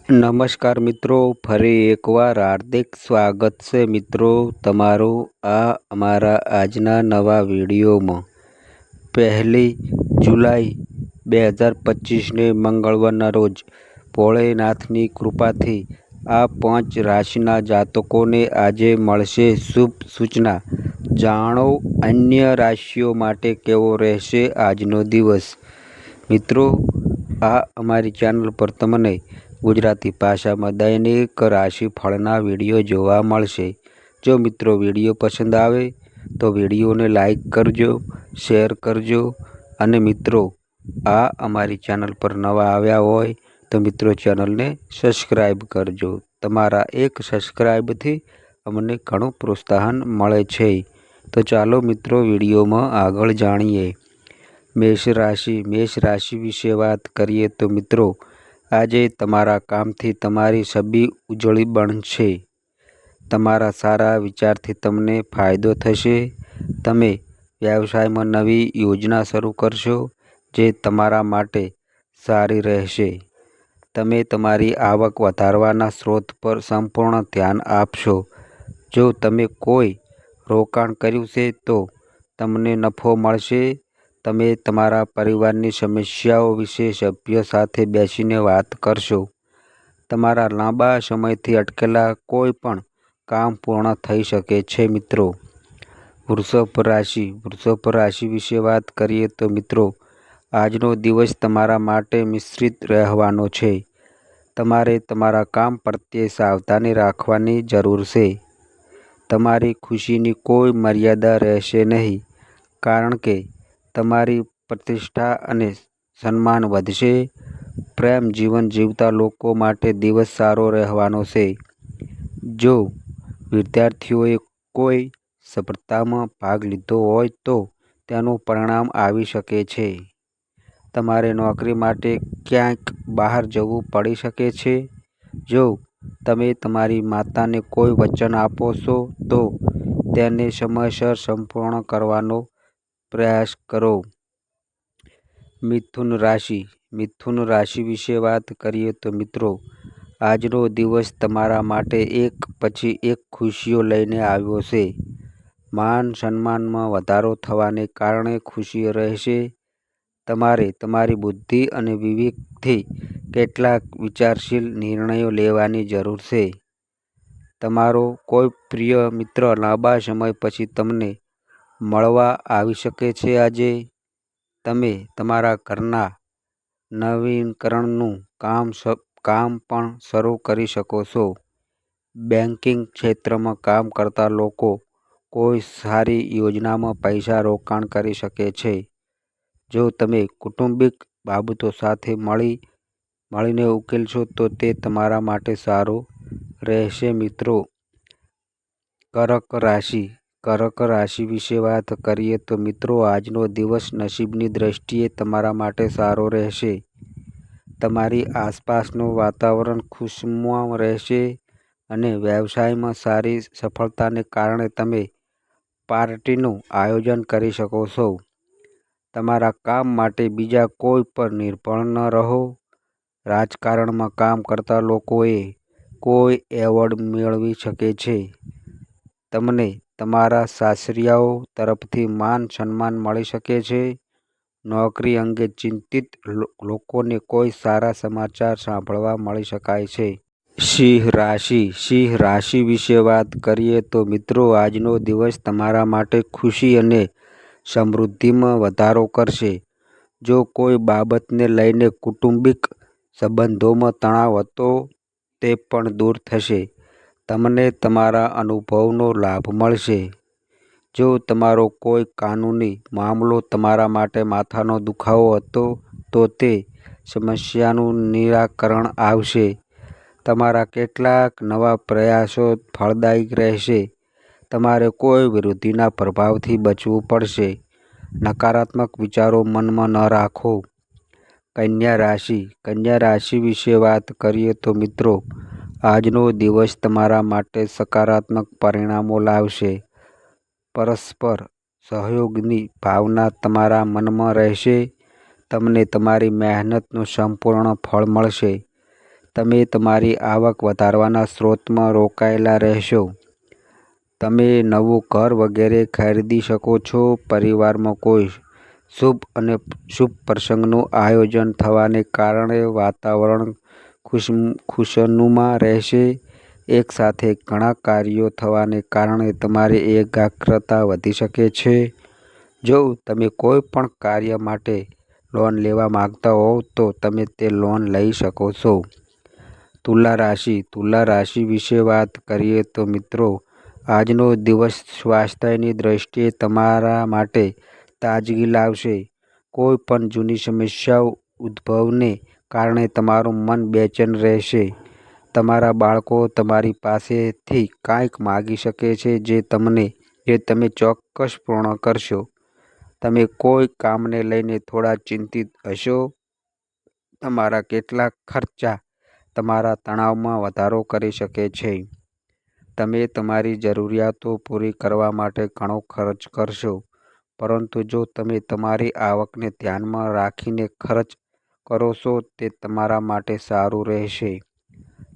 નમસ્કાર મિત્રો, ફરી એકવાર હાર્દિક સ્વાગત છે મિત્રો તમારું આ અમારા આજના નવા વિડીયોમાં। 1 જુલાઈ 2025ને મંગળવારના રોજ ભોળેનાથની કૃપાથી આ 5 રાશિના જાતકોને આજે મળશે શુભ સૂચના। જાણો અન્ય રાશિઓ માટે કેવો રહેશે આજનો દિવસ। મિત્રો, આ અમારી ચેનલ પર તમને ગુજરાતી ભાષામાં દૈનિક રાશિફળના વિડીયો જોવા મળશે। જો મિત્રો વિડીયો પસંદ આવે તો વિડીયોને લાઈક કરજો, શેર કરજો અને મિત્રો આ અમારી ચેનલ પર નવા આવ્યા હોય તો મિત્રો ચેનલને સબસ્ક્રાઈબ કરજો। તમારા એક સબસ્ક્રાઈબથી અમને ઘણું પ્રોત્સાહન મળે છે। તો ચાલો મિત્રો વિડીયોમાં આગળ જાણીએ। મેષ રાશિ વિશે વાત કરીએ તો મિત્રો આજે તમારા કામથી તમારી છબી ઉજળી બનશે। તમારા સારા વિચારથી તમને ફાયદો થશે। તમે વ્યવસાયમાં નવી યોજના શરૂ કરશો જે તમારા માટે સારી રહેશે। તમે તમારી આવક વધારવાના સ્ત્રોત પર સંપૂર્ણ ધ્યાન આપશો। જો તમે કોઈ રોકાણ કર્યું છે તો તમને નફો મળશે। તમે તમારા પરિવારની સમસ્યાઓ વિશે સભ્યો સાથે બેસીને વાત કરશો। તમારા લાંબા સમયથી અટકેલા કોઈ પણ કામ પૂર્ણ થઈ શકે છે મિત્રો। વૃષભ રાશિ વિશે વાત કરીએ તો મિત્રો આજનો દિવસ તમારા માટે મિશ્રિત રહેવાનો છે। તમારે તમારા કામ પ્રત્યે સાવધાની રાખવાની જરૂર છે। તમારી ખુશીની કોઈ મર્યાદા રહેશે નહીં, કારણ કે તમારી પ્રતિષ્ઠા અને સન્માન વધશે। પ્રેમ જીવન જીવતા લોકો માટે દિવસ સારો રહેવાનો છે। જો વિદ્યાર્થીઓએ કોઈ સ્પર્ધામાં ભાગ લીધો હોય તો તેનું પરિણામ આવી શકે છે। તમારે નોકરી માટે ક્યાંક બહાર જવું પડી શકે છે। જો તમે તમારી માતાને કોઈ વચન આપો છો તો તેને સમયસર સંપૂર્ણ કરવાનો પ્રયાસ કરો। મિથુન રાશિ વિશે વાત કરીએ તો મિત્રો આજનો દિવસ તમારા માટે એક પછી એક ખુશીઓ લઈને આવ્યો છે। માન સન્માનમાં વધારો થવાને કારણે ખુશીઓ રહેશે। તમારે તમારી બુદ્ધિ અને વિવેકથી કેટલાક વિચારશીલ નિર્ણયો લેવાની જરૂર છે। તમારો કોઈ પ્રિય મિત્ર લાંબા સમય પછી તમને મળવા આવી શકે છે। આજે તમે તમારા ઘરના નવીનકરણનું કામ પણ શરૂ કરી શકો છો। બેન્કિંગ ક્ષેત્રમાં કામ કરતા લોકો કોઈ સારી યોજનામાં પૈસા રોકાણ કરી શકે છે। જો તમે કૌટુંબિક બાબતો સાથે મળીને ઉકેલશો તો તે તમારા માટે સારું રહેશે મિત્રો। કર્ક રાશિ વિશે વાત કરીએ તો મિત્રો આજનો દિવસ નસીબની દ્રષ્ટિએ તમારા માટે સારો રહેશે। તમારી આસપાસનું વાતાવરણ ખુશનુમા રહેશે અને વ્યવસાયમાં સારી સફળતાને કારણે તમે પાર્ટીનું આયોજન કરી શકો છો। તમારા કામ માટે બીજા કોઈ પર નિર્ભર ન રહો। રાજકારણમાં કામ કરતા લોકોએ કોઈ એવોર્ડ મેળવી શકે છે। તમને તમારા સાસરિયાઓ તરફથી માન સન્માન મળી શકે છે। નોકરી અંગે ચિંતિત લોકોને કોઈ સારા સમાચાર સાંભળવા મળી શકે છે। સિંહ રાશિ વિશે વાત કરીએ તો મિત્રો આજનો દિવસ તમારા માટે ખુશી અને સમૃદ્ધિમાં વધારો કરશે। જો કોઈ બાબતને લઈને કૌટુંબિક સંબંધોમાં તણાવ હતો તે પણ દૂર થશે। તમને તમારા અનુભવનો લાભ મળશે। જો તમારો કોઈ કાનૂની મામલો તમારા માટે માથાનો દુખાવો હતો તો તે સમસ્યાનું નિરાકરણ આવશે। તમારા કેટલાક નવા પ્રયાસો ફળદાયી રહેશે। તમારે કોઈ વિરોધીના પ્રભાવથી બચવું પડશે। નકારાત્મક વિચારો મનમાં ન રાખો। કન્યા રાશિ વિશે વાત કરીએ તો મિત્રો આજનો દિવસ તમારા માટે સકારાત્મક પરિણામો લાવશે। પરસ્પર સહયોગની ભાવના તમારા મનમાં રહેશે। તમને તમારી મહેનતનું સંપૂર્ણ ફળ મળશે। તમે તમારી આવક વધારવાના સ્ત્રોતમાં રોકાયેલા રહેશો. તમે નવું ઘર વગેરે ખરીદી શકો છો. પરિવારમાં કોઈ શુભ પ્રસંગનું આયોજન થવાને કારણે વાતાવરણ ખુશનુમા રહેશે. એકસાથે ઘણા કાર્યો થવાને કારણે તમારી એકાગ્રતા વધી શકે છે. જો તમે કોઈ પણ કાર્ય માટે લોન લેવા માંગતા હોવ તો તમે તે લોન લઈ શકો છો. તુલા રાશિ વિશે વાત કરીએ તો મિત્રો, આજનો દિવસ સ્વાસ્થ્યની દ્રષ્ટિએ તમારા માટે તાજગી લાવશે. કોઈ પણ જૂની સમસ્યાઓ ઉદ્ભવને કારણે તમારું મન બેચેન રહેશે. તમારા બાળકો તમારી પાસેથી કંઈક માગી શકે છે જે તમે ચોક્કસ પૂર્ણ કરશો. તમે કોઈ કામને લઈને થોડા ચિંતિત હશો. તમારા કેટલાક ખર્ચા તમારા તણાવમાં વધારો કરી શકે છે. તમે તમારી જરૂરિયાતો પૂરી કરવા માટે ઘણો ખર્ચ કરશો. પરંતુ જો તમે તમારી આવકને ધ્યાનમાં રાખીને ખર્ચ કરો છો તે તમારા માટે સારું રહેશે.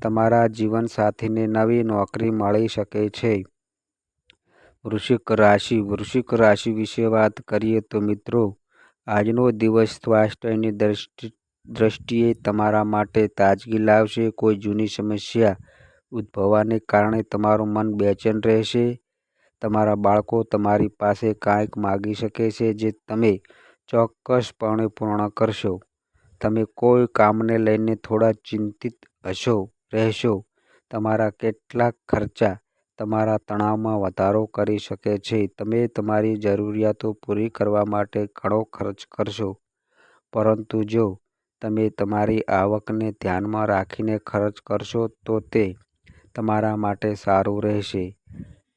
તમારા જીવનસાથીને નવી નોકરી મળી શકે છે. વૃશ્ચિક રાશિ વિશે વાત કરીએ તો મિત્રો, આજનો દિવસ સ્વાસ્થ્યની દ્રષ્ટિએ તમારા માટે તાજગી લાવશે. કોઈ જૂની સમસ્યા ઉદ્ભવવાને કારણે તમારું મન બેચેન રહેશે. તમારા બાળકો તમારી પાસે કંઈક માગી શકે છે જે તમે ચોક્કસપણે પૂર્ણ કરશો. તમે કોઈ કામને લઈને થોડા ચિંતિત રહેશો. તમારા કેટલાક ખર્ચા તમારા તણાવમાં વધારો કરી શકે છે. તમે તમારી જરૂરિયાતો પૂરી કરવા માટે ઘણો ખર્ચ કરશો. પરંતુ જો તમે તમારી આવકને ધ્યાનમાં રાખીને ખર્ચ કરશો તો તે તમારા માટે સારું રહેશે.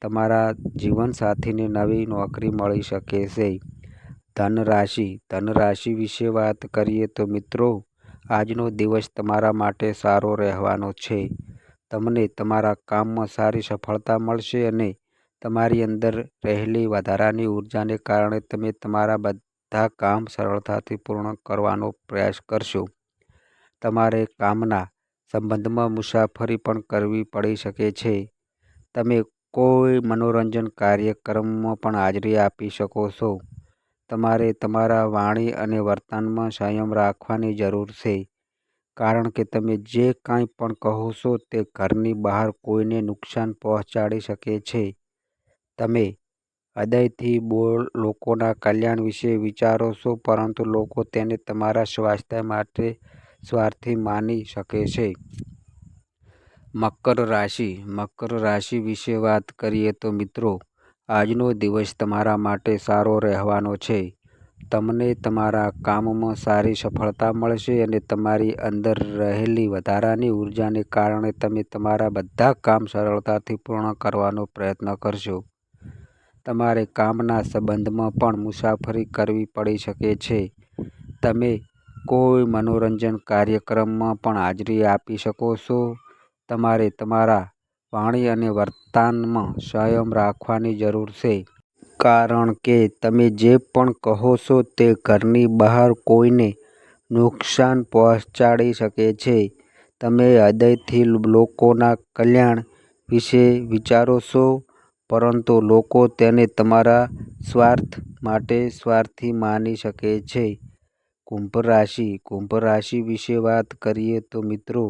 તમારા જીવનસાથીને નવી નોકરી મળી શકે છે. ધન રાશિ વિશે વાત કરીએ તો મિત્રો, આજનો દિવસ તમારા માટે સારો રહેવાનો છે. તમને તમારા કામમાં સારી સફળતા મળશે અને તમારી અંદર રહેલી વધારાની ઉર્જાને કારણે તમે તમારા બધા કામ સરળતાથી પૂર્ણ કરવાનો પ્રયાસ કરશો. તમારે કામના સંબંધમાં મુસાફરી પણ કરવી પડી શકે છે. તમે કોઈ મનોરંજન કાર્યક્રમમાં પણ હાજરી આપી શકો છો. તમારે તમારા વાણી અને વર્તનમાં સંયમ રાખવાની જરૂર છે. કારણ કે તમે જે કંઈ પણ કહો છો તે ઘરની બહાર કોઈને નુકસાન પહોંચાડી શકે છે. તમે હૃદયથી લોકોના કલ્યાણ વિશે વિચારો છો, પરંતુ લોકો તેને તમારા સ્વાસ્થ્ય માટે સ્વાર્થી માની શકે છે. મકર રાશિ વિશે વાત કરીએ તો મિત્રો, આજનો દિવસ તમારા માટે સારો રહેવાનો છે. તમને તમારા કામમાં સારી સફળતા મળશે અને તમારી અંદર રહેલી વધારાની ઉર્જાને કારણે તમે તમારા બધા કામ સરળતાથી પૂર્ણ કરવાનો પ્રયત્ન કરશો. તમારે કામના સંબંધમાં પણ મુસાફરી કરવી પડી શકે છે. તમે કોઈ મનોરંજન કાર્યક્રમમાં પણ હાજરી આપી શકો છો. તમારે તમારા વાણી અને વર્તનમાં સંયમ રાખવાની જરૂર છે. કારણ કે તમે જે પણ કહો છો તે ઘરની બહાર કોઈને નુકસાન પહોંચાડી શકે છે. તમે હૃદયથી લોકોના કલ્યાણ વિશે વિચારો છો, પરંતુ લોકો તેને તમારા સ્વાર્થ માટે સ્વાર્થી માની શકે છે. કુંભ રાશિ વિશે વાત કરીએ તો મિત્રો,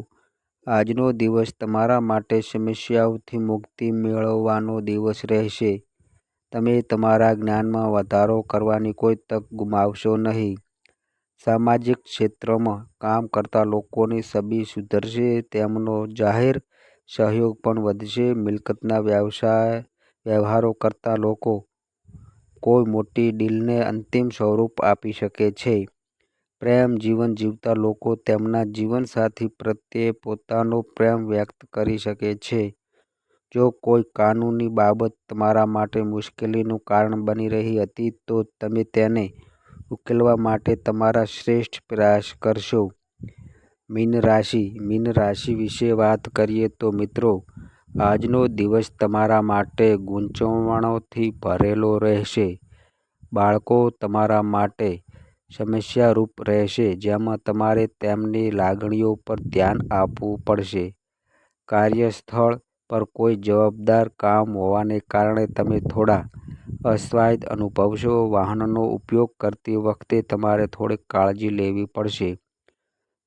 આજનો દિવસ તમારા માટે સમસ્યાઓથી મુક્તિ મેળવવાનો દિવસ રહેશે. તમે તમારા જ્ઞાનમાં વધારો કરવાની કોઈ તક ગુમાવશો નહીં. સામાજિક ક્ષેત્રમાં કામ કરતા લોકોની છબી સુધરશે. તેમનો જાહેર સહયોગ પણ વધશે. મિલકતના વ્યવહારો કરતા લોકો કોઈ મોટી ડીલને અંતિમ સ્વરૂપ આપી શકે છે. પ્રેમ જીવન જીવતા લોકો તેમના જીવનસાથી પ્રત્યે પોતાનો પ્રેમ વ્યક્ત કરી શકે છે. જો કોઈ કાનૂની બાબત તમારા માટે મુશ્કેલીનું કારણ બની રહી હતી તો તમે તેને ઉકેલવા માટે તમારા શ્રેષ્ઠ પ્રયાસ કરશો. મીન રાશિ વિશે વાત કરીએ તો મિત્રો, આજનો દિવસ તમારા માટે ગૂંચવણોથી ભરેલો રહેશે. બાળકો તમારા માટે સમસ્યારૂપ રહેશે, જેમાં તમારે તેમની લાગણીઓ પર ધ્યાન આપવું પડશે. કાર્યસ્થળ પર કોઈ જવાબદાર કામ હોવાને કારણે તમે થોડા અસ્વાસ્થ્ય અનુભવશો. વાહનનો ઉપયોગ કરતી વખતે તમારે થોડીક કાળજી લેવી પડશે.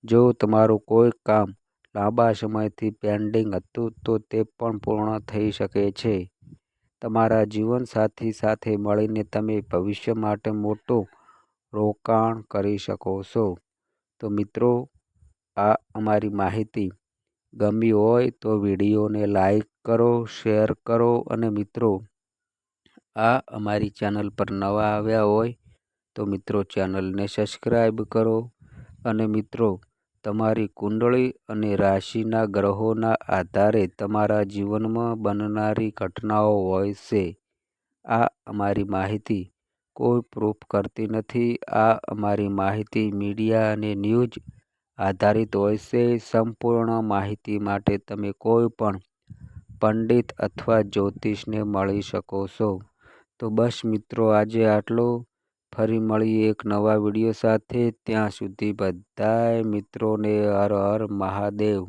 જો તમારું કોઈ કામ લાંબા સમયથી પેન્ડિંગ હતું તો તે પણ પૂર્ણ થઈ શકે છે. તમારા જીવનસાથી સાથે મળીને તમે ભવિષ્ય માટે મોટું રોકાણ કરી શકો છો. તો મિત્રો, આ અમારી માહિતી ગમી હોય તો વિડીયોને લાઈક કરો, શેર કરો અને મિત્રો આ અમારી ચેનલ પર નવા આવ્યા હોય તો મિત્રો ચેનલને સબસ્ક્રાઈબ કરો. અને મિત્રો, તમારી કુંડળી અને રાશિના ગ્રહોના આધારે તમારા જીવનમાં બનનારી ઘટનાઓ હોય છે. આ અમારી માહિતી કોઈ પ્રૂફ કરતી નથી. આ અમારી માહિતી મીડિયા અને ન્યૂઝ આધારિત હોય છે. સંપૂર્ણ માહિતી માટે તમે કોઈ પણ પંડિત અથવા જ્યોતિષને મળી શકો છો. તો બસ મિત્રો, આજે આટલું. ફરી મળીએ એક નવા વિડીયો સાથે. ત્યાં સુધી બધાય મિત્રોને હર હર મહાદેવ.